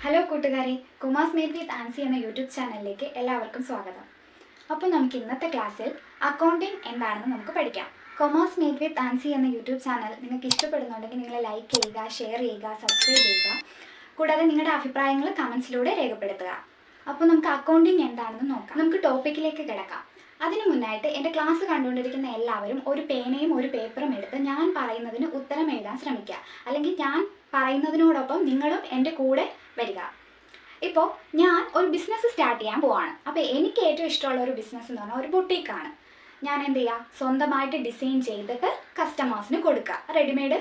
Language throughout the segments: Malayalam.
ഹലോ കൂട്ടുകാരെ, കൊമേഴ്സ് മേഡ് വിത്ത് ആൻസി എന്ന യൂട്യൂബ് ചാനലിലേക്ക് എല്ലാവർക്കും സ്വാഗതം. അപ്പോൾ നമുക്ക് ഇന്നത്തെ ക്ലാസ്സിൽ അക്കൗണ്ടിങ് എന്താണെന്ന് നമുക്ക് പഠിക്കാം. കൊമേഴ്സ് മേഡ് വിത്ത് ആൻസി എന്ന യൂട്യൂബ് ചാനൽ നിങ്ങൾക്ക് ഇഷ്ടപ്പെടുന്നുണ്ടെങ്കിൽ നിങ്ങൾ ലൈക്ക് ചെയ്യുക, ഷെയർ ചെയ്യുക, സബ്സ്ക്രൈബ് ചെയ്യുക. കൂടാതെ നിങ്ങളുടെ അഭിപ്രായങ്ങൾ കമൻസിലൂടെ രേഖപ്പെടുത്തുക. അപ്പോൾ നമുക്ക് അക്കൗണ്ടിങ് എന്താണെന്ന് നോക്കാം. നമുക്ക് ടോപ്പിക്കിലേക്ക് കിടക്കാം. അതിനു മുന്നായിട്ട് എൻ്റെ ക്ലാസ് കണ്ടുകൊണ്ടിരിക്കുന്ന എല്ലാവരും ഒരു പേനയും ഒരു പേപ്പറും എടുത്ത് ഞാൻ പറയുന്നതിന് ഉത്തരം എഴുതാൻ ശ്രമിക്കുക. അല്ലെങ്കിൽ ഞാൻ പറയുന്നതിനോടൊപ്പം നിങ്ങളും എൻ്റെ കൂടെ വരിക. ഇപ്പോൾ ഞാൻ ഒരു ബിസിനസ് സ്റ്റാർട്ട് ചെയ്യാൻ പോവാണ്. അപ്പോൾ എനിക്ക് ഏറ്റവും ഇഷ്ടമുള്ള ഒരു ബിസിനസ് എന്ന് പറഞ്ഞാൽ ഒരു ബുട്ടീക്കാണ്. ഞാൻ എന്ത് ചെയ്യുക, സ്വന്തമായിട്ട് ഡിസൈൻ ചെയ്തിട്ട് കസ്റ്റമേഴ്സിന് കൊടുക്കുക, റെഡിമെയ്ഡ്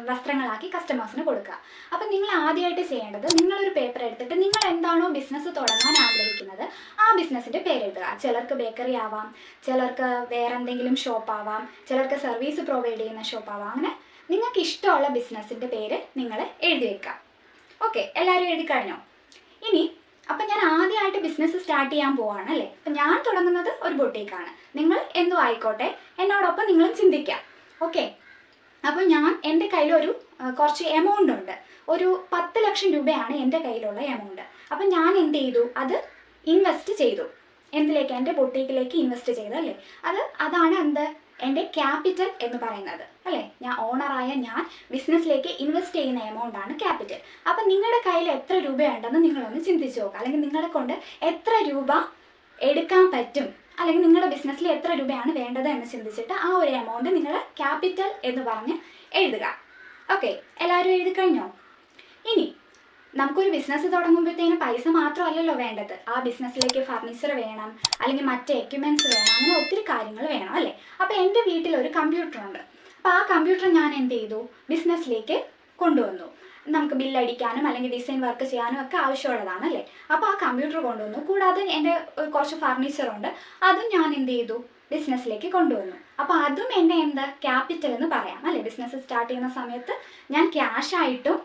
വസ്ത്രങ്ങളാക്കി കസ്റ്റമേഴ്സിന് കൊടുക്കുക. അപ്പം നിങ്ങൾ ആദ്യമായിട്ട് ചെയ്യേണ്ടത്, നിങ്ങളൊരു പേപ്പർ എടുത്തിട്ട് നിങ്ങൾ എന്താണോ ബിസിനസ് തുടങ്ങാൻ ആഗ്രഹിക്കുന്നത് ആ ബിസിനസ്സിൻ്റെ പേരെഴുതുക. ചിലർക്ക് ബേക്കറി ആവാം, ചിലർക്ക് വേറെ എന്തെങ്കിലും ഷോപ്പാവാം, ചിലർക്ക് സർവീസ് പ്രൊവൈഡ് ചെയ്യുന്ന ഷോപ്പാവാം. അങ്ങനെ നിങ്ങൾക്ക് ഇഷ്ടമുള്ള ബിസിനസ്സിൻ്റെ പേര് നിങ്ങൾ എഴുതി വെക്കുക. ഓക്കെ, എല്ലാവരും എഴുതി കഴിഞ്ഞോ? ഇനി അപ്പം ഞാൻ ആദ്യമായിട്ട് ബിസിനസ് സ്റ്റാർട്ട് ചെയ്യാൻ പോവാണ് അല്ലേ. അപ്പം ഞാൻ തുടങ്ങുന്നത് ഒരു ബൊട്ടീക്കാണ്. നിങ്ങൾ എന്തും ആയിക്കോട്ടെ, എന്നോടൊപ്പം നിങ്ങളും ചിന്തിക്കാം. ഓക്കെ, അപ്പം ഞാൻ എൻ്റെ കയ്യിലൊരു കുറച്ച് എമൗണ്ട് ഉണ്ട്. ഒരു 10 ലക്ഷം രൂപയാണ് എൻ്റെ കയ്യിലുള്ള എമൗണ്ട്. അപ്പം ഞാൻ എന്ത് ചെയ്തു, അത് ഇൻവെസ്റ്റ് ചെയ്തു. എന്തിലേക്ക്? എൻ്റെ ബൊട്ടീക്കിലേക്ക് ഇൻവെസ്റ്റ് ചെയ്തു അല്ലേ. അതാണ് എന്ത്, എൻ്റെ ക്യാപിറ്റൽ എന്ന് പറയുന്നത് അല്ലേ. ഞാൻ ഓണറായ ഞാൻ ബിസിനസ്സിലേക്ക് ഇൻവെസ്റ്റ് ചെയ്യുന്ന എമൗണ്ടാണ് ക്യാപിറ്റൽ. അപ്പം നിങ്ങളുടെ കയ്യിൽ എത്ര രൂപയുണ്ടെന്ന് നിങ്ങളൊന്ന് ചിന്തിച്ച് നോക്കുക. അല്ലെങ്കിൽ നിങ്ങളെ കൊണ്ട് എത്ര രൂപ എടുക്കാൻ പറ്റും, അല്ലെങ്കിൽ നിങ്ങളുടെ ബിസിനസ്സിൽ എത്ര രൂപയാണ് വേണ്ടത് എന്ന് ചിന്തിച്ചിട്ട് ആ ഒരു എമൗണ്ട് നിങ്ങൾ ക്യാപിറ്റൽ എന്ന് പറഞ്ഞ് എഴുതുക. ഓക്കെ, എല്ലാവരും എഴുതി കഴിഞ്ഞോ? ഇനി നമുക്കൊരു ബിസിനസ് തുടങ്ങുമ്പോഴത്തേന് പൈസ മാത്രമല്ലല്ലോ വേണ്ടത്. ആ ബിസിനസ്സിലേക്ക് ഫർണിച്ചർ വേണം, അല്ലെങ്കിൽ മറ്റ് എക്യുപ്മെൻറ്റ്സ് വേണം, അങ്ങനെ ഒത്തിരി കാര്യങ്ങൾ വേണം അല്ലേ. അപ്പോൾ എൻ്റെ വീട്ടിലൊരു കമ്പ്യൂട്ടറുണ്ട്. അപ്പോൾ ആ കമ്പ്യൂട്ടർ ഞാൻ എന്ത് ചെയ്തു, ബിസിനസ്സിലേക്ക് കൊണ്ടുവന്നു. നമുക്ക് ബില്ലടിക്കാനും അല്ലെങ്കിൽ ഡിസൈൻ വർക്ക് ചെയ്യാനും ഒക്കെ ആവശ്യമുള്ളതാണ് അല്ലേ. അപ്പോൾ ആ കമ്പ്യൂട്ടർ കൊണ്ടുവന്നു. കൂടാതെ എൻ്റെ കുറച്ച് ഫർണിച്ചറുണ്ട്, അതും ഞാൻ എന്ത് ചെയ്തു, ബിസിനസ്സിലേക്ക് കൊണ്ടുവന്നു. അപ്പോൾ അതും എൻ്റെ എന്ത്, ക്യാപിറ്റൽ എന്ന് പറയാം അല്ലേ. ബിസിനസ് സ്റ്റാർട്ട് ചെയ്യുന്ന സമയത്ത് ഞാൻ ക്യാഷായിട്ടും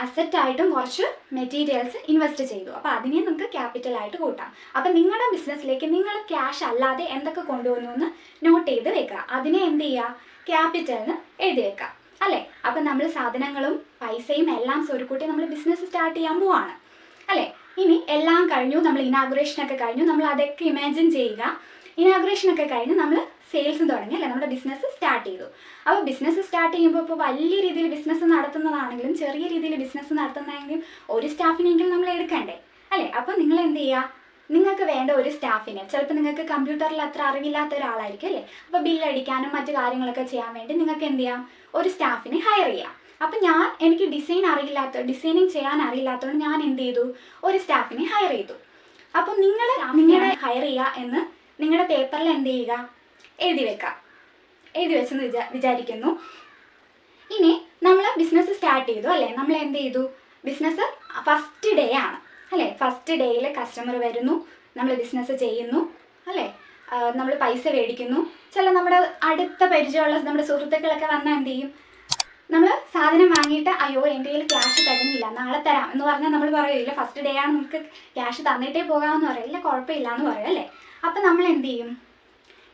അസറ്റായിട്ടും കുറച്ച് മെറ്റീരിയൽസ് ഇൻവെസ്റ്റ് ചെയ്തു. അപ്പോൾ അതിനെ നമുക്ക് ക്യാപിറ്റലായിട്ട് കൂട്ടാം. അപ്പം നിങ്ങളുടെ ബിസിനസ്സിലേക്ക് നിങ്ങൾ ക്യാഷ് അല്ലാതെ എന്തൊക്കെ കൊണ്ടുവന്നു എന്ന് നോട്ട് ചെയ്ത് വെക്കുക. അതിനെ എന്ത് ചെയ്യുക, ക്യാപിറ്റലിന് എഴുതി വെക്കുക അല്ലേ. അപ്പം നമ്മൾ സാധനങ്ങളും പൈസയും എല്ലാം സ്വരുക്കൂട്ടി നമ്മൾ ബിസിനസ് സ്റ്റാർട്ട് ചെയ്യാൻ പോവാണ് അല്ലേ. ഇനി എല്ലാം കഴിഞ്ഞു, നമ്മൾ ഇനാഗുറേഷനൊക്കെ കഴിഞ്ഞു, നമ്മൾ അതൊക്കെ ഇമാജിൻ ചെയ്യുക. ഇനാഗുറേഷനൊക്കെ കഴിഞ്ഞ് നമ്മൾ സെയിൽസ് തുടങ്ങി അല്ലേ, നമ്മുടെ ബിസിനസ് സ്റ്റാർട്ട് ചെയ്തു. അപ്പോൾ ബിസിനസ് സ്റ്റാർട്ട് ചെയ്യുമ്പോൾ ഇപ്പോൾ വലിയ രീതിയിൽ ബിസിനസ് നടത്തുന്നതാണെങ്കിലും ചെറിയ രീതിയിൽ ബിസിനസ് നടത്തുന്നതാണെങ്കിലും ഒരു സ്റ്റാഫിനെങ്കിലും നമ്മൾ എടുക്കണ്ടേ അല്ലേ. അപ്പോൾ നിങ്ങൾ എന്ത് ചെയ്യുക, നിങ്ങൾക്ക് വേണ്ട ഒരു സ്റ്റാഫിനെ, ചിലപ്പോൾ നിങ്ങൾക്ക് കമ്പ്യൂട്ടറിൽ അത്ര അറിവില്ലാത്ത ഒരാളായിരിക്കും അല്ലേ. അപ്പോൾ ബില്ലടിക്കാനും മറ്റു കാര്യങ്ങളൊക്കെ ചെയ്യാൻ വേണ്ടി നിങ്ങൾക്ക് എന്ത് ചെയ്യാം, ഒരു സ്റ്റാഫിനെ ഹയർ ചെയ്യാം. അപ്പം എനിക്ക് ഡിസൈനിങ് ചെയ്യാൻ അറിയില്ലാത്തതുകൊണ്ട് ഞാൻ എന്ത് ചെയ്തു, ഒരു സ്റ്റാഫിനെ ഹയർ ചെയ്തു. അപ്പോൾ നിങ്ങളുടെ ഹയർ ചെയ്യുക എന്ന് നിങ്ങളുടെ പേപ്പറിൽ എന്ത് ചെയ്യുക, എഴുതി വെക്കാം. എഴുതി വെച്ചെന്ന് വിചാരിക്കുന്നു. ഇനി നമ്മൾ ബിസിനസ് സ്റ്റാർട്ട് ചെയ്തു അല്ലേ. നമ്മൾ എന്ത് ചെയ്തു, ബിസിനസ് ഫസ്റ്റ് ഡേ ആണ് അല്ലേ. ഫസ്റ്റ് ഡേയിൽ കസ്റ്റമർ വരുന്നു, നമ്മൾ ബിസിനസ് ചെയ്യുന്നു അല്ലേ. നമ്മൾ പൈസ മേടിക്കുന്നു. നമ്മുടെ അടുത്ത പരിചയമുള്ള നമ്മുടെ സുഹൃത്തുക്കളൊക്കെ വന്നാൽ എന്ത് ചെയ്യും, നമ്മൾ സാധനം വാങ്ങിയിട്ട് അയ്യോ എൻ്റെ കയ്യിൽ ക്യാഷ് തരുന്നില്ല, നാളെ തരാം എന്ന് പറഞ്ഞാൽ നമ്മൾ പറയില്ല, ഫസ്റ്റ് ഡേ ആണ്, നമുക്ക് ക്യാഷ് തന്നിട്ടേ പോകാമെന്ന് പറയില്ല, കുഴപ്പമില്ല എന്ന് പറയും അല്ലേ. അപ്പം നമ്മൾ എന്ത് ചെയ്യും,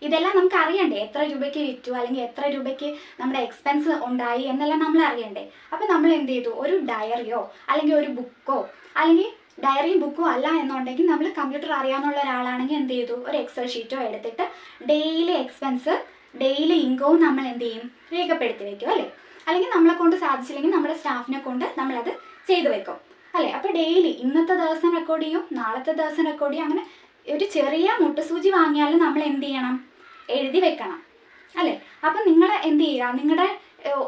ഇതെല്ലാം നമുക്ക് അറിയണ്ടേ, എത്ര രൂപയ്ക്ക് വിറ്റു അല്ലെങ്കിൽ എത്ര രൂപയ്ക്ക് നമ്മുടെ എക്സ്പെൻസ് ഉണ്ടായി എന്നെല്ലാം നമ്മൾ അറിയണ്ടേ. അപ്പം നമ്മൾ എന്ത് ചെയ്തു, ഒരു ഡയറിയോ അല്ലെങ്കിൽ ഒരു ബുക്കോ, അല്ലെങ്കിൽ ഡയറിയും ബുക്കും അല്ല എന്നുണ്ടെങ്കിൽ നമ്മൾ കമ്പ്യൂട്ടർ അറിയാവുന്ന ഒരാളാണെങ്കിൽ എന്ത് ചെയ്തു, ഒരു എക്സൽ ഷീറ്റോ എടുത്തിട്ട് ഡെയിലി എക്സ്പെൻസ് ഡെയിലി ഇൻകവും നമ്മൾ എന്ത് ചെയ്യും, രേഖപ്പെടുത്തി വെക്കും അല്ലേ. അല്ലെങ്കിൽ നമ്മളെ കൊണ്ട് സാധിച്ചില്ലെങ്കിൽ നമ്മുടെ സ്റ്റാഫിനെ കൊണ്ട് നമ്മളത് ചെയ്തു വെക്കും അല്ലേ. അപ്പോൾ ഡെയിലി ഇന്നത്തെ ദിവസം റെക്കോർഡ് ചെയ്യും, നാളത്തെ ദിവസം റെക്കോർഡ് ചെയ്യും. അങ്ങനെ ഒരു ചെറിയ മുട്ടുസൂചി വാങ്ങിയാലും നമ്മൾ എന്ത് ചെയ്യണം, എഴുതി വെക്കണം അല്ലേ. അപ്പം നിങ്ങൾ എന്ത് ചെയ്യുക, നിങ്ങളുടെ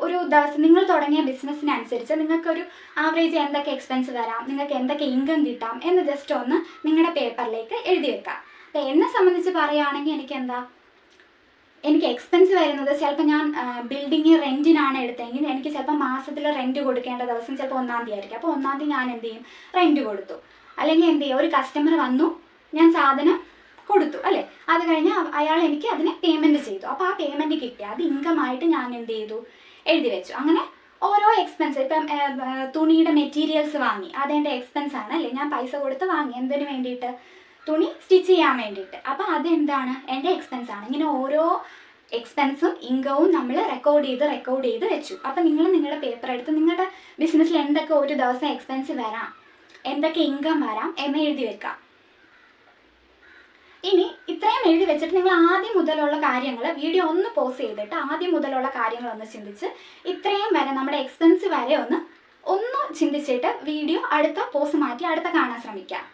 ഒരു ദിവസം നിങ്ങൾ തുടങ്ങിയ ബിസിനസ്സിനനുസരിച്ച് നിങ്ങൾക്കൊരു ആവറേജ് എന്തൊക്കെ എക്സ്പെൻസ് വരാം, നിങ്ങൾക്ക് എന്തൊക്കെ ഇൻകം കിട്ടാം എന്ന് ജസ്റ്റ് ഒന്ന് നിങ്ങളുടെ പേപ്പറിലേക്ക് എഴുതി വെക്കാം. അപ്പം എന്നെ സംബന്ധിച്ച് പറയുകയാണെങ്കിൽ എനിക്ക് എക്സ്പെൻസ് വരുന്നത്, ചിലപ്പോൾ ഞാൻ ബിൽഡിങ് റെൻറ്റിനാണ് എടുത്തതെങ്കിൽ എനിക്ക് ചിലപ്പോൾ മാസത്തിൽ റെൻറ്റ് കൊടുക്കേണ്ട ദിവസം ചിലപ്പോൾ 1-ാം തീയതി ആയിരിക്കും. അപ്പോൾ 1-ാം തീയതി ഞാൻ എന്ത് ചെയ്യും, റെൻറ്റ് കൊടുത്തു. അല്ലെങ്കിൽ എന്ത് ചെയ്യും, ഒരു കസ്റ്റമർ വന്നു, ഞാൻ സാധനം കൊടുത്തു അല്ലേ. അത് കഴിഞ്ഞ് അയാൾ എനിക്ക് അതിന് പേയ്മെൻറ്റ് ചെയ്തു. അപ്പോൾ ആ പേയ്മെൻറ്റ് കിട്ടി, അത് ഇൻകമായിട്ട് ഞാൻ എന്ത് ചെയ്തു, എഴുതി വെച്ചു. അങ്ങനെ ഓരോ എക്സ്പെൻസ്, ഇപ്പം തുണിയുടെ മെറ്റീരിയൽസ് വാങ്ങി, അതെൻ്റെ എക്സ്പെൻസ് ആണ് അല്ലേ. ഞാൻ പൈസ കൊടുത്ത് വാങ്ങി, എന്തിനു വേണ്ടിയിട്ട്, തുണി സ്റ്റിച്ച് ചെയ്യാൻ വേണ്ടിയിട്ട്. അപ്പോൾ അതെന്താണ്, എൻ്റെ എക്സ്പെൻസ് ആണ്. ഇങ്ങനെ ഓരോ എക്സ്പെൻസും ഇൻകവും നമ്മൾ റെക്കോർഡ് ചെയ്ത് വെച്ചു. അപ്പം നിങ്ങൾ നിങ്ങളുടെ പേപ്പർ എടുത്ത് നിങ്ങളുടെ ബിസിനസ്സിൽ എന്തൊക്കെ ഒരു ദിവസം എക്സ്പെൻസ് വരാം, എന്തൊക്കെ ഇൻകം വരാം എന്ന് എഴുതി വെക്കാം. ഇനി ഇത്രയും എഴുതി വെച്ചിട്ട് നിങ്ങൾ ആദ്യം മുതലുള്ള കാര്യങ്ങൾ വീഡിയോ ഒന്ന് പോസ് ചെയ്തിട്ട് ആദ്യം മുതലുള്ള കാര്യങ്ങളൊന്ന് ചിന്തിച്ച് ഇത്രയും വരെ നമ്മുടെ എക്സ്പെൻസ് വരെ ഒന്ന് ചിന്തിച്ചിട്ട് വീഡിയോ അടുത്ത പോസ് മാറ്റി അടുത്ത കാണാൻ ശ്രമിക്കാം.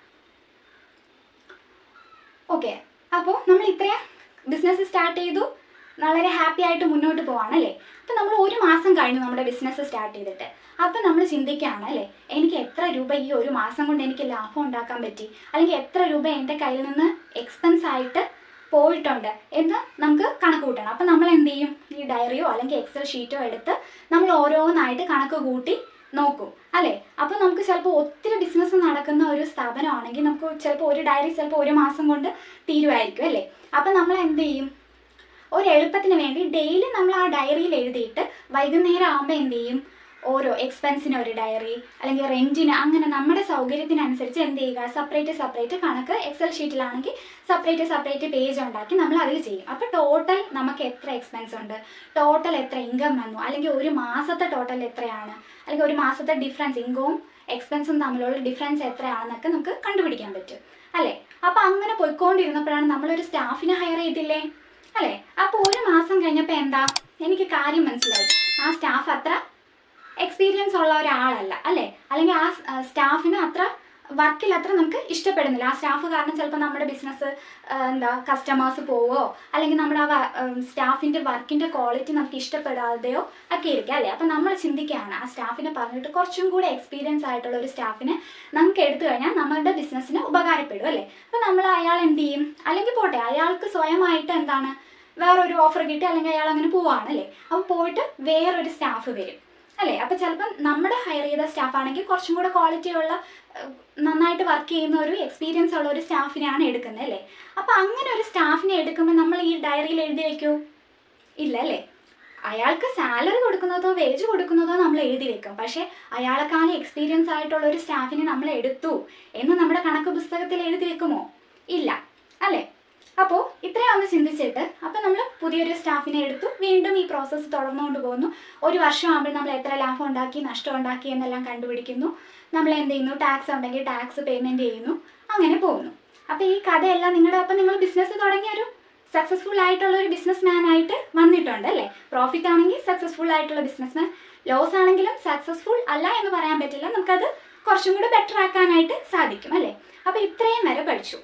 ഓക്കെ, അപ്പോൾ നമ്മൾ ഇത്രയും ബിസിനസ് സ്റ്റാർട്ട് ചെയ്തു, വളരെ ഹാപ്പി ആയിട്ട് മുന്നോട്ട് പോവാണല്ലേ. അപ്പം നമ്മൾ ഒരു മാസം കഴിഞ്ഞു നമ്മുടെ ബിസിനസ് സ്റ്റാർട്ട് ചെയ്തിട്ട്. അപ്പം നമ്മൾ ചിന്തിക്കുകയാണ് അല്ലേ, എനിക്ക് എത്ര രൂപ ഈ ഒരു മാസം കൊണ്ട് എനിക്ക് ലാഭം ഉണ്ടാക്കാൻ പറ്റി, അല്ലെങ്കിൽ എത്ര രൂപ എൻ്റെ കയ്യിൽ നിന്ന് എക്സ്പെൻസ് ആയിട്ട് പോയിട്ടുണ്ട് എന്ന് നമുക്ക് കണക്ക് കൂട്ടണം. അപ്പം നമ്മൾ എന്ത് ചെയ്യും, ഈ ഡയറിയോ അല്ലെങ്കിൽ എക്സൽ ഷീറ്റോ എടുത്ത് നമ്മൾ ഓരോന്നായിട്ട് കണക്ക് കൂട്ടി നോക്കും അല്ലേ. അപ്പോൾ നമുക്ക് ചിലപ്പോൾ ഒത്തിരി ബിസിനസ് നടക്കുന്ന ഒരു സ്ഥാപനമാണെങ്കിൽ നമുക്ക് ചിലപ്പോൾ ഒരു ഡയറി ചിലപ്പോൾ ഒരു മാസം കൊണ്ട് തീരുമായിരിക്കും അല്ലേ. അപ്പം നമ്മൾ എന്ത് ചെയ്യും, ഒരു എളുപ്പത്തിന് വേണ്ടി ഡെയിലി നമ്മൾ ആ ഡയറിയിൽ എഴുതിയിട്ട് വൈകുന്നേരം ആകുമ്പോൾ എന്ത് ചെയ്യും, ഓരോ എക്സ്പെൻസിന് ഒരു ഡയറി അല്ലെങ്കിൽ റെൻറ്റിന്, അങ്ങനെ നമ്മുടെ സൗകര്യത്തിനനുസരിച്ച് എന്ത് ചെയ്യുക, സെപ്പറേറ്റ് കണക്ക് എക്സൽ ഷീറ്റിലാണെങ്കിൽ സെപ്പറേറ്റ് പേജ് ഉണ്ടാക്കി നമ്മൾ അതിൽ ചെയ്യും. അപ്പോൾ ടോട്ടൽ നമുക്ക് എത്ര എക്സ്പെൻസ് ഉണ്ട്, ടോട്ടൽ എത്ര ഇൻകം വന്നു, അല്ലെങ്കിൽ ഒരു മാസത്തെ ടോട്ടൽ എത്രയാണ്, അല്ലെങ്കിൽ ഒരു മാസത്തെ ഡിഫറൻസ്, ഇൻകവും എക്സ്പെൻസും തമ്മിലുള്ള ഡിഫറൻസ് എത്രയാണെന്നൊക്കെ നമുക്ക് കണ്ടുപിടിക്കാൻ പറ്റും അല്ലേ. അപ്പോൾ അങ്ങനെ പോയിക്കൊണ്ടിരുന്നപ്പോഴാണ് നമ്മളൊരു സ്റ്റാഫിനെ ഹയർ ചെയ്തില്ലേ അല്ലേ. അപ്പോൾ ഒരു മാസം കഴിഞ്ഞപ്പോൾ എന്താ, എനിക്ക് കാര്യം മനസ്സിലായി, ആ സ്റ്റാഫ് അത്ര എക്സ്പീരിയൻസ് ഉള്ള ഒരാളല്ല അല്ലേ, അല്ലെങ്കിൽ ആ സ്റ്റാഫിന് അത്ര വർക്കിൽ അത്ര നമുക്ക് ഇഷ്ടപ്പെടുന്നില്ല. ആ സ്റ്റാഫ് കാരണം ചിലപ്പോൾ നമ്മുടെ ബിസിനസ് കസ്റ്റമേഴ്സ് പോവോ, അല്ലെങ്കിൽ നമ്മുടെ ആ സ്റ്റാഫിൻ്റെ വർക്കിൻ്റെ ക്വാളിറ്റി നമുക്ക് ഇഷ്ടപ്പെടാതെയോ ഒക്കെ ഇരിക്കുക അല്ലേ. അപ്പം നമ്മൾ ചിന്തിക്കുകയാണ് ആ സ്റ്റാഫിനെ പറഞ്ഞിട്ട് കുറച്ചും കൂടി എക്സ്പീരിയൻസ് ആയിട്ടുള്ള ഒരു സ്റ്റാഫിനെ നമുക്ക് എടുത്തു കഴിഞ്ഞാൽ നമ്മളുടെ ബിസിനസ്സിന് ഉപകാരപ്പെടും അല്ലേ. അപ്പം നമ്മൾ അയാൾ എന്ത് ചെയ്യും, അല്ലെങ്കിൽ പോട്ടെ അയാൾക്ക് സ്വയമായിട്ട് വേറൊരു ഓഫർ കിട്ടി, അല്ലെങ്കിൽ അയാൾ അങ്ങനെ പോവാണല്ലേ. അപ്പോൾ പോയിട്ട് വേറൊരു സ്റ്റാഫ് വരും അല്ലേ. അപ്പോൾ ചിലപ്പം നമ്മുടെ ഹയർ ചെയ്ത സ്റ്റാഫാണെങ്കിൽ കുറച്ചും കൂടെ ക്വാളിറ്റിയുള്ള നന്നായിട്ട് വർക്ക് ചെയ്യുന്ന ഒരു എക്സ്പീരിയൻസ് ഉള്ള ഒരു സ്റ്റാഫിനെയാണ് എടുക്കുന്നത് അല്ലേ. അപ്പോൾ അങ്ങനെ ഒരു സ്റ്റാഫിനെ എടുക്കുമ്പോൾ നമ്മൾ ഈ ഡയറിയിൽ എഴുതി വയ്ക്കൂ, ഇല്ല അല്ലേ. അയാൾക്ക് സാലറി കൊടുക്കുന്നതോ വേജ് കൊടുക്കുന്നതോ നമ്മൾ എഴുതി വെക്കും, പക്ഷേ അയാളെക്കാളും എക്സ്പീരിയൻസ് ആയിട്ടുള്ള ഒരു സ്റ്റാഫിനെ നമ്മൾ എടുത്തു എന്ന് നമ്മുടെ കണക്ക് പുസ്തകത്തിൽ എഴുതി വെക്കുമോ, ഇല്ല അല്ലേ. അപ്പോൾ ഇത്രയും ഒന്ന് ചിന്തിച്ചിട്ട് അപ്പോൾ നമ്മൾ പുതിയൊരു സ്റ്റാഫിനെ എടുത്തു, വീണ്ടും ഈ പ്രോസസ്സ് തുടർന്നുകൊണ്ട് പോകുന്നു. ഒരു വർഷം ആകുമ്പോൾ നമ്മൾ എത്ര ലാഭം ഉണ്ടാക്കി നഷ്ടം ഉണ്ടാക്കി എന്നെല്ലാം കണ്ടുപിടിക്കുന്നു. നമ്മൾ എന്ത് ചെയ്യുന്നു, ടാക്സ് ഉണ്ടെങ്കിൽ ടാക്സ് പേയ്മെൻറ്റ് ചെയ്യുന്നു, അങ്ങനെ പോകുന്നു. അപ്പോൾ ഈ കഥയെല്ലാം അപ്പോൾ നിങ്ങൾ ബിസിനസ് തുടങ്ങിയൊരു സക്സസ്ഫുൾ ആയിട്ടുള്ള ഒരു ബിസിനസ് മാൻ ആയിട്ട് വന്നിട്ടുണ്ട് അല്ലേ. പ്രോഫിറ്റ് ആണെങ്കിൽ സക്സസ്ഫുൾ ആയിട്ടുള്ള ബിസിനസ് മാൻ, ലോസ് ആണെങ്കിലും സക്സസ്ഫുൾ അല്ല എന്ന് പറയാൻ പറ്റില്ല, നമുക്കത് കുറച്ചും കൂടി ബെറ്റർ ആക്കാനായിട്ട് സാധിക്കും അല്ലേ. അപ്പോൾ ഇത്രയും വരെ പഠിച്ചു.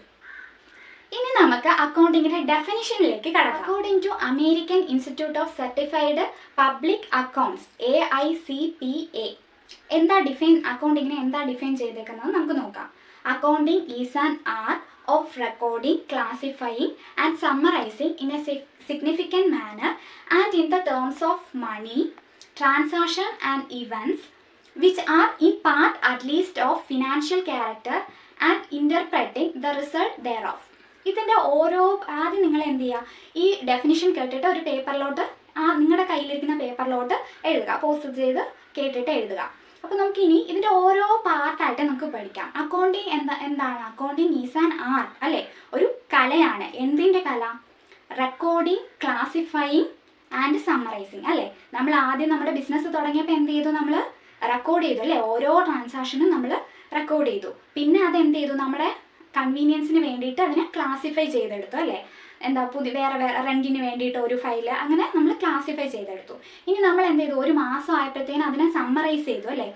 ഇനി നമുക്ക് അക്കൗണ്ടിങ്ങിന്റെ ഡെഫിനിഷനിലേക്ക് കടക്കാം. According to American institute of certified public accounts AICPA അക്കൗണ്ടിങ്ങിനെ എന്താ ഡിഫൈൻ ചെയ്തേക്കുന്നത് നമുക്ക് നോക്കാം. Accounting is an art of recording, classifying and summarising in a significant manner and in the terms of money, transaction and events which are in part at least of financial character and interpreting the result thereof. ഇതിൻ്റെ ഓരോ ആദ്യം നിങ്ങൾ എന്ത് ചെയ്യുക, ഈ ഡെഫിനിഷൻ കേട്ടിട്ട് ഒരു പേപ്പറിലോട്ട് നിങ്ങളുടെ കയ്യിലിരിക്കുന്ന പേപ്പറിലോട്ട് എഴുതുക, പോസ്റ്റ് ചെയ്ത് കേട്ടിട്ട് എഴുതുക. അപ്പോൾ നമുക്ക് ഇനി ഇതിൻ്റെ ഓരോ പാർട്ടായിട്ട് നമുക്ക് പഠിക്കാം. അക്കൗണ്ടിങ് എന്താണ്, അക്കൗണ്ടിങ് ഈസ് ആൻ ആർട്ട് അല്ലേ, ഒരു കലയാണ്. എന്തിൻ്റെ കല, റെക്കോർഡിങ്, ക്ലാസിഫൈയിങ് ആൻഡ് സമ്മറൈസിങ് അല്ലേ. നമ്മൾ ആദ്യം നമ്മുടെ ബിസിനസ് തുടങ്ങിയപ്പോൾ എന്ത് ചെയ്തു, നമ്മൾ റെക്കോർഡ് ചെയ്തു അല്ലേ, ഓരോ ട്രാൻസാക്ഷനും നമ്മൾ റെക്കോർഡ് ചെയ്തു. പിന്നെ അതെന്ത് ചെയ്തു, നമ്മുടെ കൺവീനിയൻസിന് വേണ്ടിയിട്ട് അതിനെ ക്ലാസിഫൈ ചെയ്തെടുത്തു അല്ലേ. വേറെ റെൻറ്റിന് വേണ്ടിയിട്ട് ഒരു ഫയല്, അങ്ങനെ നമ്മൾ ക്ലാസിഫൈ ചെയ്തെടുത്തു. ഇനി നമ്മൾ എന്ത് ചെയ്തു, ഒരു മാസം ആയപ്പോഴത്തേനും അതിനെ സമ്മറൈസ് ചെയ്തു അല്ലേ.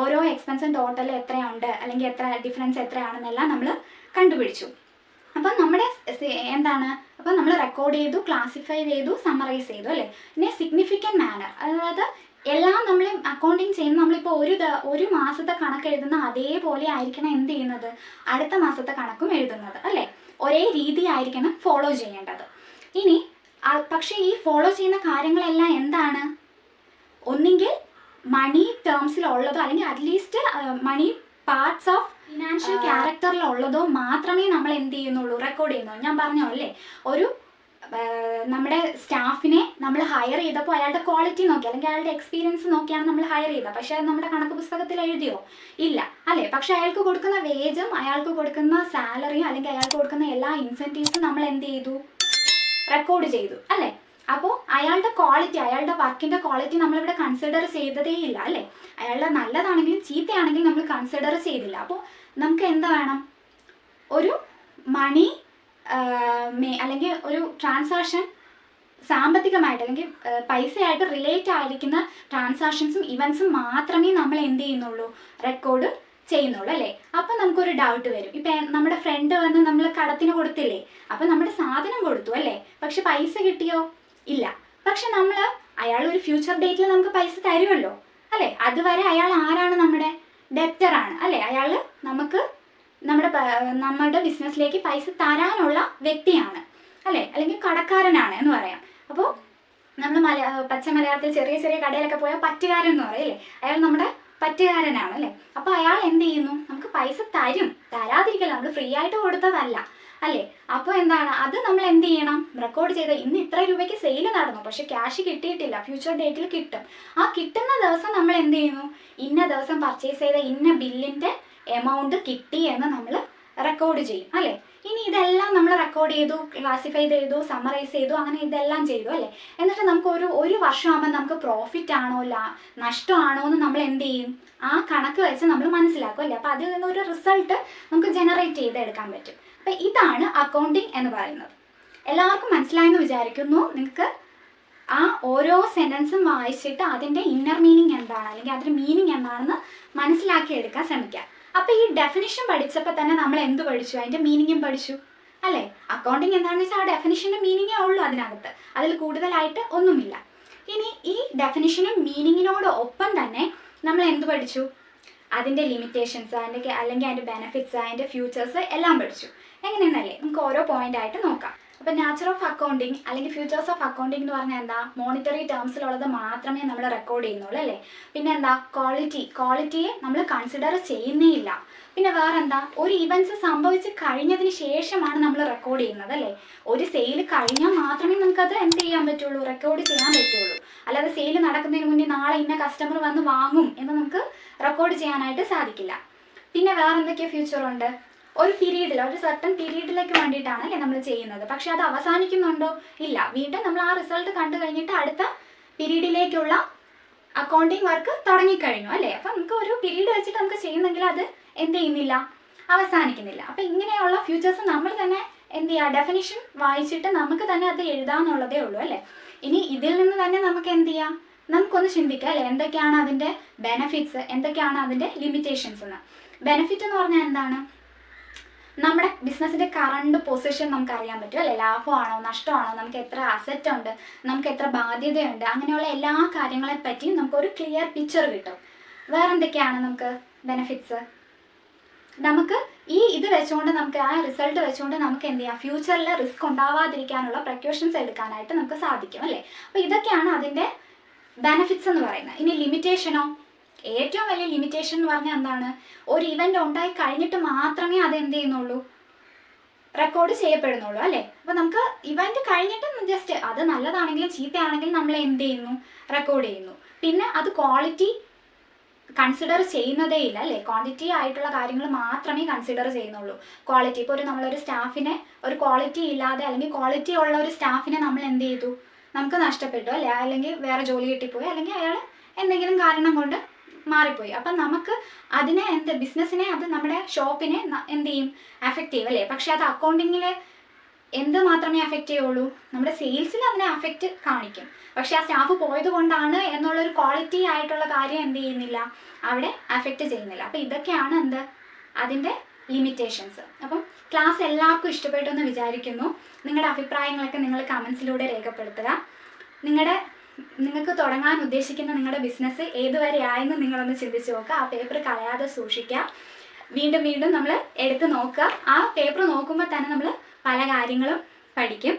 ഓരോ എക്സ്പെൻസും ടോട്ടൽ എത്രയുണ്ട്, അല്ലെങ്കിൽ എത്ര ഡിഫറൻസ് എത്രയാണെന്നെല്ലാം നമ്മൾ കണ്ടുപിടിച്ചു. അപ്പം നമ്മുടെ അപ്പം നമ്മൾ റെക്കോർഡ് ചെയ്തു, ക്ലാസിഫൈ ചെയ്തു, സമ്മറൈസ് ചെയ്തു അല്ലേ. പിന്നെ സിഗ്നിഫിക്കൻറ്റ് മാനർ, അതായത് എല്ലാം നമ്മൾ അക്കൗണ്ടിങ് ചെയ്യുന്ന നമ്മളിപ്പോൾ ഒരു മാസത്തെ കണക്ക് എഴുതുന്ന അതേപോലെ ആയിരിക്കണം എന്ത് ചെയ്യുന്നത്, അടുത്ത മാസത്തെ കണക്കും എഴുതുന്നത് അല്ലേ. ഒരേ രീതി ആയിരിക്കണം ഫോളോ ചെയ്യേണ്ടത്. ഇനി പക്ഷേ ഈ ഫോളോ ചെയ്യുന്ന കാര്യങ്ങളെല്ലാം എന്താണ്, ഒന്നുകിൽ മണി ടേംസിലുള്ളതോ അല്ലെങ്കിൽ at least money parts of financial ക്യാരക്ടറിലുള്ളതോ മാത്രമേ നമ്മൾ എന്ത് ചെയ്യുന്നുള്ളൂ, റെക്കോർഡ് ചെയ്യുന്നുള്ളൂ. ഞാൻ പറഞ്ഞോ അല്ലേ, നമ്മുടെ സ്റ്റാഫിനെ നമ്മൾ ഹയർ ചെയ്തപ്പോൾ അയാളുടെ ക്വാളിറ്റി നോക്കി അല്ലെങ്കിൽ അയാളുടെ എക്സ്പീരിയൻസ് നോക്കിയാണ് നമ്മൾ ഹയർ ചെയ്തത്. പക്ഷേ അത് നമ്മുടെ കണക്ക് പുസ്തകത്തിൽ എഴുതിയോ, ഇല്ല അല്ലേ. പക്ഷേ അയാൾക്ക് കൊടുക്കുന്ന വേജും അയാൾക്ക് കൊടുക്കുന്ന സാലറിയും അല്ലെങ്കിൽ അയാൾക്ക് കൊടുക്കുന്ന എല്ലാ ഇൻസെൻറ്റീവ്സും നമ്മൾ എന്ത് ചെയ്തു, റെക്കോർഡ് ചെയ്തു അല്ലേ. അപ്പോൾ അയാളുടെ ക്വാളിറ്റി, അയാളുടെ വർക്കിൻ്റെ ക്വാളിറ്റി നമ്മളിവിടെ കൺസിഡർ ചെയ്തതേ ഇല്ല അല്ലേ. അയാളുടെ നല്ലതാണെങ്കിലും ചീത്തയാണെങ്കിലും നമ്മൾ കൺസിഡർ ചെയ്തില്ല. അപ്പോൾ നമുക്ക് എന്താ വേണം, ഒരു മണി അല്ലെങ്കിൽ ഒരു ട്രാൻസാക്ഷൻ സാമ്പത്തികമായിട്ട് അല്ലെങ്കിൽ പൈസയായിട്ട് റിലേറ്റ് ആയിരിക്കുന്ന ട്രാൻസാക്ഷൻസും ഇവൻസും മാത്രമേ നമ്മൾ എന്ത് ചെയ്യുന്നുള്ളൂ, റെക്കോർഡ് ചെയ്യുന്നുള്ളൂ അല്ലേ. അപ്പം നമുക്കൊരു ഡൗട്ട് വരും. ഇപ്പം നമ്മുടെ ഫ്രണ്ട് വന്ന് നമ്മൾ കടത്തിന് കൊടുത്തില്ലേ, അപ്പം നമ്മുടെ സാധനം കൊടുത്തു അല്ലേ, പക്ഷെ പൈസ കിട്ടിയോ ഇല്ല. പക്ഷെ നമ്മൾ അയാൾ ഒരു ഫ്യൂച്ചർ ഡേറ്റിൽ നമുക്ക് പൈസ തരുമല്ലോ അല്ലേ. അതുവരെ അയാൾ ആരാണ്, നമ്മുടെ ഡെപ്റ്ററാണ് അല്ലേ. അയാൾ നമുക്ക് നമ്മുടെ ബിസിനസ്സിലേക്ക് പൈസ തരാനുള്ള വ്യക്തിയാണ് അല്ലേ, അല്ലെങ്കിൽ കടക്കാരനാണ് എന്ന് പറയാം. അപ്പോൾ നമ്മൾ പച്ച മലയാളത്തിൽ ചെറിയ ചെറിയ കടയിലൊക്കെ പോയാൽ പറ്റുകാരൻ എന്ന് പറയും അല്ലേ. അയാൾ നമ്മുടെ പറ്റുകാരനാണ് അല്ലേ. അപ്പോൾ അയാൾ എന്ത് ചെയ്യുന്നു, നമുക്ക് പൈസ തരും, തരാതിരിക്കല്ല, നമ്മൾ ഫ്രീ ആയിട്ട് കൊടുത്തതല്ല അല്ലേ. അപ്പോൾ എന്താണ്, അത് നമ്മൾ എന്ത് ചെയ്യണം, റെക്കോർഡ് ചെയ്ത് ഇന്ന് ഇത്ര രൂപയ്ക്ക് സെയിൽ നടന്നു, പക്ഷെ ക്യാഷ് കിട്ടിയിട്ടില്ല, ഫ്യൂച്ചർ ഡേറ്റിൽ കിട്ടും. ആ കിട്ടുന്ന ദിവസം നമ്മൾ എന്ത് ചെയ്യുന്നു, ഇന്ന ദിവസം പർച്ചേസ് ചെയ്ത ഇന്ന ബില്ലിൻ്റെ എമൗണ്ട് കിട്ടി എന്ന് നമ്മൾ റെക്കോർഡ് ചെയ്യും അല്ലേ. ഇനി ഇതെല്ലാം നമ്മൾ റെക്കോർഡ് ചെയ്തു, ക്ലാസിഫൈ ചെയ്തു, സമ്മറൈസ് ചെയ്തു, അങ്ങനെ ഇതെല്ലാം ചെയ്തു അല്ലേ. എന്നിട്ട് നമുക്ക് ഒരു വർഷമാകുമ്പോൾ നമുക്ക് പ്രോഫിറ്റ് ആണോ നഷ്ടമാണോ എന്ന് നമ്മൾ എന്ത് ചെയ്യും, ആ കണക്ക് വെച്ച് നമ്മൾ മനസ്സിലാക്കും അല്ലേ. അപ്പോൾ അതിൽ നിന്നൊരു റിസൾട്ട് നമുക്ക് ജനറേറ്റ് ചെയ്തെടുക്കാൻ പറ്റും. അപ്പം ഇതാണ് അക്കൗണ്ടിങ് എന്ന് പറയുന്നത്. എല്ലാവർക്കും മനസ്സിലായെന്ന് വിചാരിക്കുന്നു. നിങ്ങൾക്ക് ആ ഓരോ സെൻറ്റൻസും വായിച്ചിട്ട് അതിൻ്റെ ഇന്നർ മീനിങ് എന്താണ് അല്ലെങ്കിൽ അതിൻ്റെ മീനിങ് എന്താണെന്ന് മനസ്സിലാക്കിയെടുക്കാൻ ശ്രമിക്കുക. അപ്പോൾ ഈ ഡെഫിനിഷൻ പഠിച്ചപ്പോൾ തന്നെ നമ്മൾ എന്ത് പഠിച്ചു, അതിൻ്റെ മീനിങ്ങും പഠിച്ചു അല്ലേ. അക്കൗണ്ടിങ് എന്താണെന്ന് വെച്ചാൽ ആ ഡെഫിനിഷൻ്റെ മീനിങ്ങേ ഉള്ളൂ അതിനകത്ത്, അതിൽ കൂടുതലായിട്ട് ഒന്നുമില്ല. ഇനി ഈ ഡെഫിനിഷനും മീനിങ്ങിനോട് ഒപ്പം തന്നെ നമ്മൾ എന്ത് പഠിച്ചു, അതിൻ്റെ ലിമിറ്റേഷൻസ്, അല്ലെങ്കിൽ അതിൻ്റെ ബെനിഫിറ്റ്സ്, അതിൻ്റെ ഫ്യൂച്ചേഴ്സ് എല്ലാം പഠിച്ചു. എങ്ങനെയെന്നല്ലേ നമുക്ക് ഓരോ പോയിന്റ് ആയിട്ട് നോക്കാം. അപ്പോൾ നാച്ചർ ഓഫ് അക്കൗണ്ടിങ് അല്ലെങ്കിൽ ഫ്യൂച്ചേഴ്സ് ഓഫ് അക്കൗണ്ടിങ് എന്ന് പറഞ്ഞാൽ എന്താ, മോണിറ്ററി ടേംസിലുള്ളത് മാത്രമേ നമ്മൾ റെക്കോർഡ് ചെയ്യുന്നുള്ളൂ അല്ലേ. പിന്നെ എന്താ, ക്വാളിറ്റിയെ നമ്മൾ കൺസിഡർ ചെയ്യുന്നേ ഇല്ല. പിന്നെ വേറെന്താ, ഒരു ഇവൻറ്റ്സ് സംഭവിച്ച് കഴിഞ്ഞതിന് ശേഷമാണ് നമ്മൾ റെക്കോർഡ് ചെയ്യുന്നത് അല്ലേ. ഒരു സെയിൽ കഴിഞ്ഞാൽ മാത്രമേ നമുക്കത് എന്ത് ചെയ്യാൻ പറ്റുള്ളൂ, റെക്കോർഡ് ചെയ്യാൻ പറ്റുള്ളൂ. അല്ലാതെ സെയിൽ നടക്കുന്നതിന് മുന്നേ നാളെ ഇന്ന കസ്റ്റമർ വന്ന് വാങ്ങും എന്ന് നമുക്ക് റെക്കോർഡ് ചെയ്യാനായിട്ട് സാധിക്കില്ല. പിന്നെ വേറെ എന്തൊക്കെ ഫ്യൂച്ചറുണ്ട്, ഒരു പീരീഡിൽ, ഒരു സർട്ടൺ പീരീഡിലേക്ക് വേണ്ടിയിട്ടാണ് അല്ലേ നമ്മൾ ചെയ്യുന്നത്. പക്ഷെ അത് അവസാനിക്കുന്നുണ്ടോ ഇല്ല, വീണ്ടും നമ്മൾ ആ റിസൾട്ട് കണ്ടു കഴിഞ്ഞിട്ട് അടുത്ത പീരീഡിലേക്കുള്ള അക്കൗണ്ടിങ് വർക്ക് തുടങ്ങിക്കഴിഞ്ഞു അല്ലേ. അപ്പം നമുക്ക് ഒരു പീരീഡ് വെച്ചിട്ട് നമുക്ക് ചെയ്യുന്നെങ്കിൽ അത് എന്ത് ചെയ്യുന്നില്ല, അവസാനിക്കുന്നില്ല. അപ്പം ഇങ്ങനെയുള്ള ഫ്യൂച്ചേഴ്സ് നമ്മൾ തന്നെ എന്ത് ചെയ്യുക, ഡെഫിനിഷൻ വായിച്ചിട്ട് നമുക്ക് തന്നെ അത് എഴുതാമെന്നുള്ളതേ ഉള്ളൂ അല്ലേ. ഇനി ഇതിൽ നിന്ന് തന്നെ നമുക്ക് എന്ത് ചെയ്യാം, നമുക്കൊന്ന് ചിന്തിക്കാം അല്ലേ, എന്തൊക്കെയാണ് അതിൻ്റെ ബെനഫിറ്റ്സ്, എന്തൊക്കെയാണ് അതിൻ്റെ ലിമിറ്റേഷൻസ് എന്ന്. ബെനഫിറ്റ് എന്ന് പറഞ്ഞാൽ എന്താണ്, നമ്മുടെ ബിസിനസ്സിൻ്റെ കറണ്ട് പൊസിഷൻ നമുക്ക് അറിയാൻ പറ്റും അല്ലേ. ലാഭമാണോ നഷ്ടമാണോ, നമുക്ക് എത്ര അസറ്റ് ഉണ്ട്, നമുക്ക് എത്ര ബാധ്യതയുണ്ട്, അങ്ങനെയുള്ള എല്ലാ കാര്യങ്ങളെ പറ്റിയും നമുക്കൊരു ക്ലിയർ പിക്ചർ കിട്ടും. വേറെ എന്തൊക്കെയാണ് നമുക്ക് ബെനഫിറ്റ്സ്, നമുക്ക് ഇത് വെച്ചുകൊണ്ട് നമുക്ക് ആ റിസൾട്ട് വെച്ചുകൊണ്ട് നമുക്ക് എന്ത് ചെയ്യാം, ഫ്യൂച്ചറിൽ റിസ്ക് ഉണ്ടാവാതിരിക്കാനുള്ള പ്രിക്കോഷൻസ് എടുക്കാനായിട്ട് നമുക്ക് സാധിക്കും അല്ലേ. അപ്പോൾ ഇതൊക്കെയാണ് അതിൻ്റെ ബെനഫിറ്റ്സ് എന്ന് പറയുന്നത്. ഇനി ലിമിറ്റേഷനോ, ഏറ്റവും വലിയ ലിമിറ്റേഷൻ എന്ന് പറഞ്ഞാൽ എന്താണ്, ഒരു ഇവൻ്റ് ഉണ്ടായി കഴിഞ്ഞിട്ട് മാത്രമേ അത് എന്ത് ചെയ്യുന്നുള്ളൂ, റെക്കോർഡ് ചെയ്യപ്പെടുന്നുള്ളൂ അല്ലേ. അപ്പോൾ നമുക്ക് ഇവൻ്റ് കഴിഞ്ഞിട്ട് ജസ്റ്റ് അത് നല്ലതാണെങ്കിലും ചീത്തയാണെങ്കിലും നമ്മൾ എന്ത് ചെയ്യുന്നു, റെക്കോർഡ് ചെയ്യുന്നു. പിന്നെ അത് ക്വാളിറ്റി കൺസിഡർ ചെയ്യുന്നതേ ഇല്ല അല്ലേ. ക്വാണ്ടിറ്റി ആയിട്ടുള്ള കാര്യങ്ങൾ മാത്രമേ കൺസിഡർ ചെയ്യുന്നുള്ളൂ. ക്വാളിറ്റി, ഇപ്പോൾ നമ്മളൊരു സ്റ്റാഫിനെ ഒരു ക്വാളിറ്റി ഇല്ലാതെ അല്ലെങ്കിൽ ക്വാളിറ്റി ഉള്ള ഒരു സ്റ്റാഫിനെ നമ്മൾ എന്ത് ചെയ്തു, നമുക്ക് നഷ്ടപ്പെട്ടു അല്ലേ, അല്ലെങ്കിൽ വേറെ ജോലി കിട്ടിപ്പോയി, അല്ലെങ്കിൽ അയാൾ എന്തെങ്കിലും കാരണം കൊണ്ട് മാറിപ്പോയി. അപ്പം നമുക്ക് അതിനെ ബിസിനസ്സിനെ അത് നമ്മുടെ ഷോപ്പിനെ എന്ത് ചെയ്യും, അഫക്റ്റ് ചെയ്യും അല്ലേ. പക്ഷെ അത് അക്കൗണ്ടിങ്ങിൽ എന്ത് മാത്രമേ അഫക്റ്റ് ചെയ്യുള്ളൂ, നമ്മുടെ സെയിൽസിൽ അതിനെ അഫക്റ്റ് കാണിക്കും. പക്ഷെ ആ സ്റ്റാഫ് പോയത് കൊണ്ടാണ് എന്നുള്ളൊരു ക്വാളിറ്റി ആയിട്ടുള്ള കാര്യം എന്ത് ചെയ്യുന്നില്ല, അവിടെ അഫക്റ്റ് ചെയ്യുന്നില്ല. അപ്പം ഇതൊക്കെയാണ് അതിൻ്റെ ലിമിറ്റേഷൻസ്. അപ്പം ക്ലാസ് എല്ലാവർക്കും ഇഷ്ടപ്പെട്ടു എന്ന് വിചാരിക്കുന്നു. നിങ്ങളുടെ അഭിപ്രായങ്ങളൊക്കെ നിങ്ങൾ കമൻസിലൂടെ രേഖപ്പെടുത്തുക. നിങ്ങൾക്ക് തുടങ്ങാൻ ഉദ്ദേശിക്കുന്ന നിങ്ങളുടെ ബിസിനസ് ഏതുവരെ ആയെന്ന് നിങ്ങളൊന്ന് ചിന്തിച്ച് നോക്കുക. ആ പേപ്പർ കളയാതെ സൂക്ഷിക്കുക. വീണ്ടും വീണ്ടും നമ്മൾ എടുത്ത് നോക്കുക. ആ പേപ്പർ നോക്കുമ്പോൾ തന്നെ നമ്മൾ പല കാര്യങ്ങളും പഠിക്കും.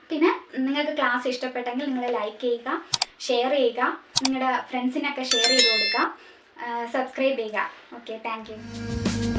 പിന്നെ നിങ്ങൾക്ക് ക്ലാസ് ഇഷ്ടപ്പെട്ടെങ്കിൽ നിങ്ങൾ ലൈക്ക് ചെയ്യുക, ഷെയർ ചെയ്യുക, നിങ്ങളുടെ ഫ്രണ്ട്സിനൊക്കെ ഷെയർ ചെയ്ത് കൊടുക്കുക, സബ്സ്ക്രൈബ് ചെയ്യുക. Okay, thank you.